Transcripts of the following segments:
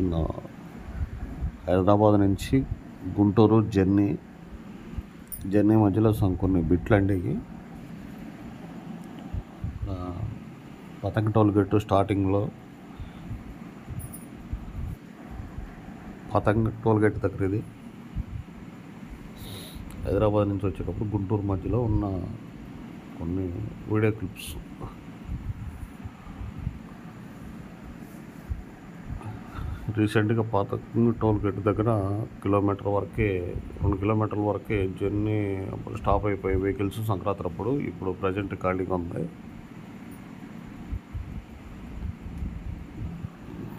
నేను హైదరాబాద్ నుంచి గుంటూరు జర్నీ మధ్యలో కొన్ని బిట్లు అండి. పతంగ టోల్ గేట్ స్టార్టింగ్లో పతంగ టోల్ గేట్ దగ్గర ఇది హైదరాబాద్ నుంచి వచ్చేటప్పుడు గుంటూరు మధ్యలో ఉన్న కొన్ని వీడియో క్లిప్స్. రీసెంట్గా పతంగ టోల్ గేట్ దగ్గర 2 కిలోమీటర్ల వరకే జర్నీ స్టాప్ అయిపోయి వెహికల్స్ సంక్రాంతి అప్పుడు. ఇప్పుడు ప్రజెంట్ ఖాళీగా ఉంది.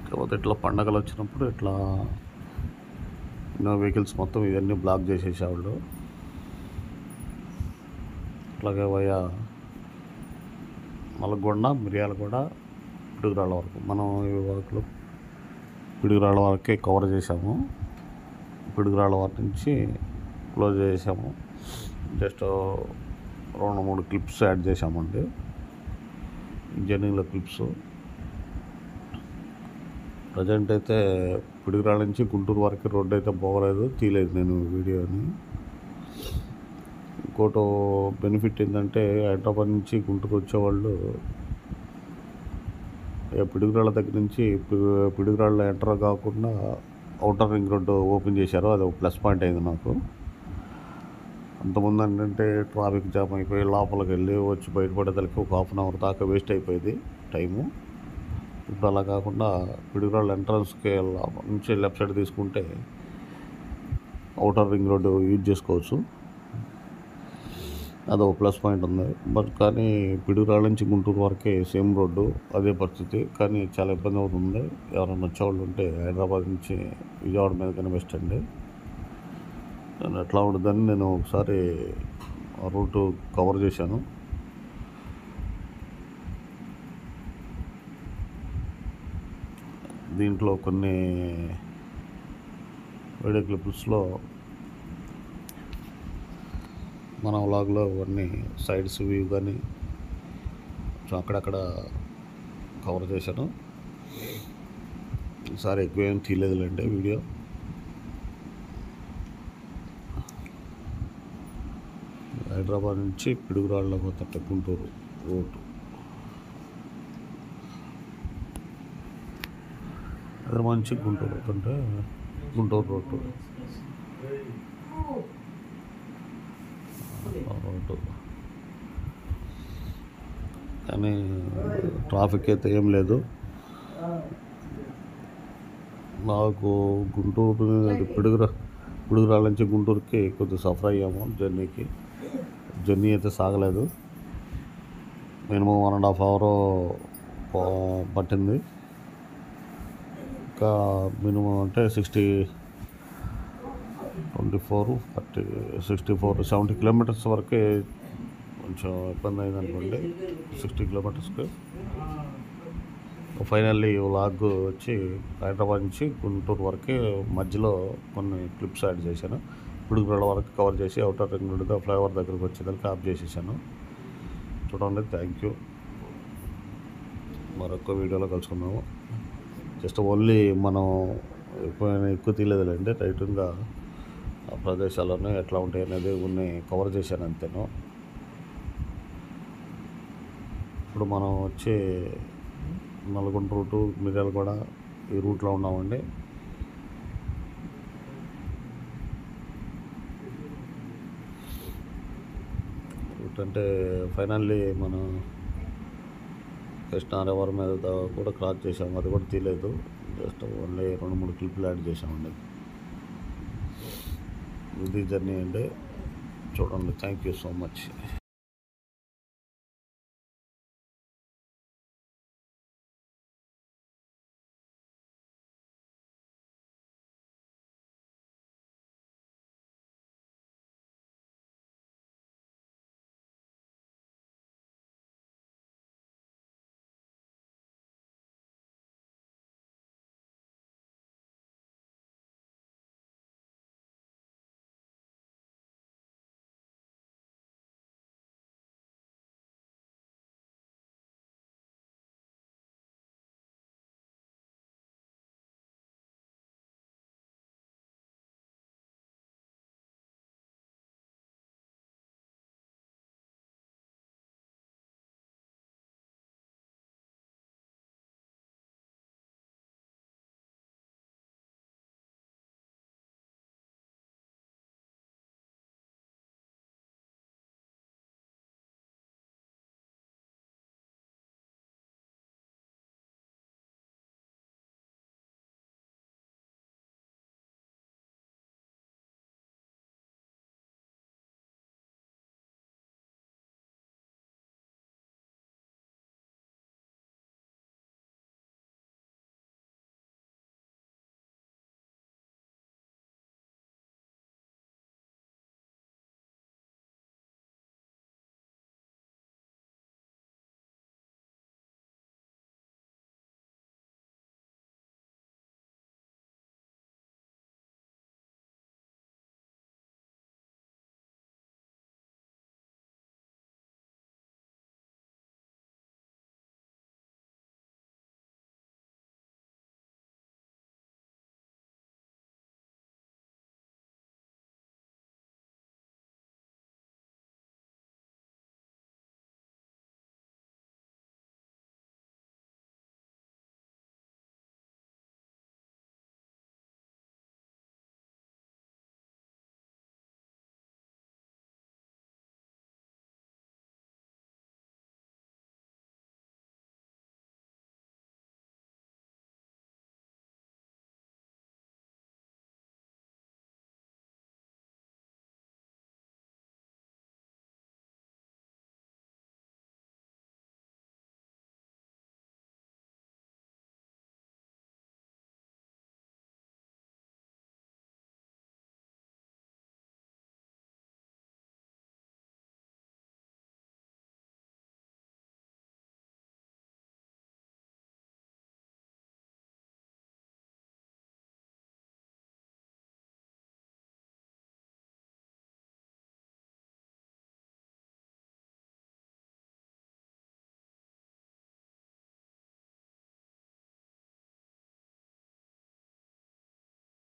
కాకపోతే ఇట్లా పండగలు వచ్చినప్పుడు ఇట్లా వెహికల్స్ మొత్తం ఇవన్నీ బ్లాక్ చేసేసేవాళ్ళు. అట్లాగే నల్గొండ, మిర్యాలగూడ, పిడుగురాళ్ళ వరకు మనం ఈ వర్క్లో పిడుగురాళ్ళ వరకే కవర్ చేసాము. పిడుగురాళ్ళ వరకు నుంచి క్లోజ్ చేసాము. జస్ట్ 2-3 క్లిప్స్ యాడ్ చేసామండి, జర్నీలో క్లిప్స్. ప్రజెంట్ అయితే పిడుగురాళ్ళ నుంచి గుంటూరు వరకు రోడ్డు అయితే పోగలేదు, తీయలేదు నేను వీడియోని. ఇంకోటి బెనిఫిట్ ఏంటంటే హైదరాబాద్ నుంచి గుంటూరు వచ్చేవాళ్ళు పిడుగురాళ్ళ దగ్గర నుంచి పిడుగురాళ్ళ ఎంటర్ కాకుండా అవుటర్ రింగ్ రోడ్డు ఓపెన్ చేశారు. అది ఒక ప్లస్ పాయింట్ అయింది నాకు. అంతకుముందు ఏంటంటే ట్రాఫిక్ జామ్ అయిపోయి లోపలికి వెళ్ళి వచ్చి బయటపడేదానికి ఒక 1/2 అవర్ దాకా వేస్ట్ అయిపోయేది టైము. ఇప్పుడు అలా కాకుండా పిడుగురాళ్ళ ఎంట్రన్స్కి నుంచి లెఫ్ట్ సైడ్ తీసుకుంటే అవుటర్ రింగ్ రోడ్డు యూజ్ చేసుకోవచ్చు. అదొక ప్లస్ పాయింట్ ఉంది. కానీ పిడుగురాళ్ళ నుంచి గుంటూరు వరకే సేమ్ రోడ్డు, అదే పరిస్థితి. కానీ చాలా ఇబ్బంది అవుతుంది. ఎవరైనా వచ్చేవాళ్ళు ఉంటే హైదరాబాద్ నుంచి విజయవాడ మీద కానీ బెస్ట్ అండి. ఎట్లా ఉంటుందని నేను ఒకసారి ఆ రూటు కవర్ చేశాను. దీంట్లో కొన్ని వీడియో క్లిప్స్లో మన వ్లాగ్లో కొన్ని సైడ్స్ వ్యూ కానీ అక్కడక్కడ కవర్ చేశాను. ఈసారి ఎక్కువ ఏం తీయలేదులేండి వీడియో. హైదరాబాద్ నుంచి పిడుగురాళ్ళ పోతే గుంటూరు రోడ్డు. హైదరాబాద్ నుంచి గుంటూరు పోతుంటే గుంటూరు రోడ్డు. కానీ ట్రాఫిక్ అయితే ఏం లేదు. నాకు గుంటూరు పిడుగురాళ్ళ నుంచి గుంటూరుకి కొద్దిగా సఫర్ అయ్యాము. జర్నీ అయితే సాగలేదు. మినిమం 1.5 అవర్ పట్టింది. ఇంకా మినిమం అంటే 70 కిలోమీటర్స్ వరకే కొంచెం ఇబ్బంది అయిందనుకోండి. 60 కిలోమీటర్స్కి ఫైనల్లీ వ్లాగ్ వచ్చి హైదరాబాద్ నుంచి గుంటూరు వరకే మధ్యలో కొన్ని క్లిప్స్ యాడ్ చేశాను. పిడుగురాళ్ళ వరకు కవర్ చేసి అవుటర్ రింగ్ రోడ్డుగా ఫ్లైఓవర్ దగ్గరకు వచ్చేదానికి ఆఫ్ చేసేసాను. చూడండి. Thank you. మరొక వీడియోలో కలుసుకున్నాము. జస్ట్ ఓన్లీ మనం ఎక్కువ తీయలేదులేండి. రైట్గా ఆ ప్రదేశాలను ఎట్లా ఉంటాయి అనేది కొన్ని కవర్ చేశాను అంతేను. ఇప్పుడు మనం వచ్చి నల్గొండ రూటు, మిర్యాలగూడ ఈ రూట్లో ఉన్నామండి. రూట్ అంటే ఫైనల్లీ మనం కృష్ణా రివర్ మీద కూడా క్రాస్ చేసాము. అది కూడా తీయలేదు. జస్ట్ ఓన్లీ 2-3 క్లిప్లు యాడ్ చేసామండి. ఇది జర్నీ అండి. చూడండి. Thank you so much.